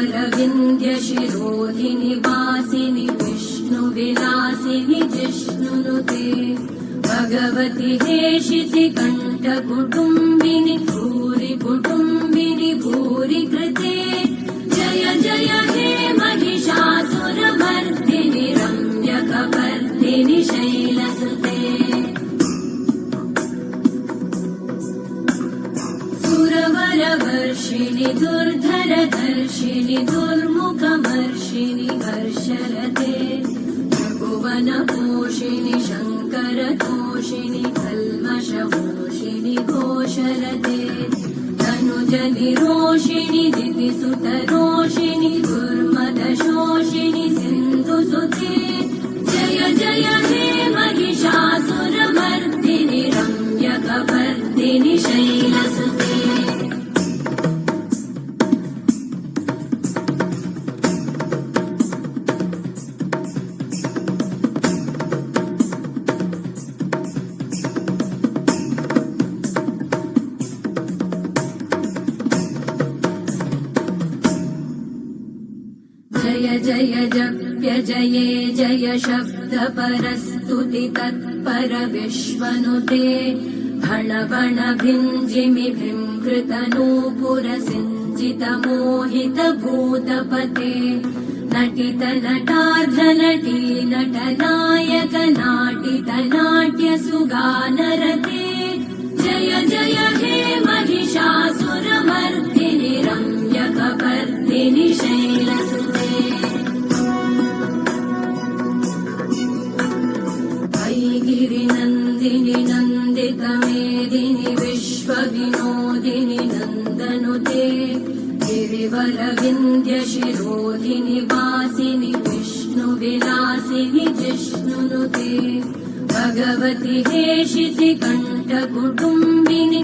गिरिवरविन्द्यशिरोधिनि वासिनि विष्णुविलासिनि जिष्णुनुते भगवति हेशिति कण्ठकुटुम्बिनि भूरि कुटुम्बिनि भूरि कृते जय जय हे महिषासुरमर्दिनि रम्यकपर्दिनि शैलसुते सुरवरवर्षिणि दुर्धरधर्षिणि दुर्मुखमर्षिणि हर्षरते भुवनपोषिणि शङ्करतोषिणि कल्मषमोषिणि घोषरते तनुजनिरोषिणि दितिसुतरोषिणि दुर्मदशोषिणि सिन्धुसुते जय जय हे महिषासुरमर्दिनि रम्यकपर्दिनि शैलसुते जय जय जप्य जये जय शब्दपरस्तुति तत्पर विश्वनुते भण भण भिञ्जिमि भृङ्कृतनूपुर सिञ्चित मोहित भूतपते नटित नटार्ध नटी नटनायक नाटित नाट्य सुगानरते जय जय हे महिषासुरमर्दिनि रम्यकपर्दिनि शैलसुते गिरिनन्दिनि नन्दितमेदिनि विश्वविनोदिनि नन्दनुते गिरिवरविन्द्यशिरोधिनि वासिनि विष्णुविलासिनि जिष्णुनुते भगवति हेशिति कण्ठकुटुम्बिनि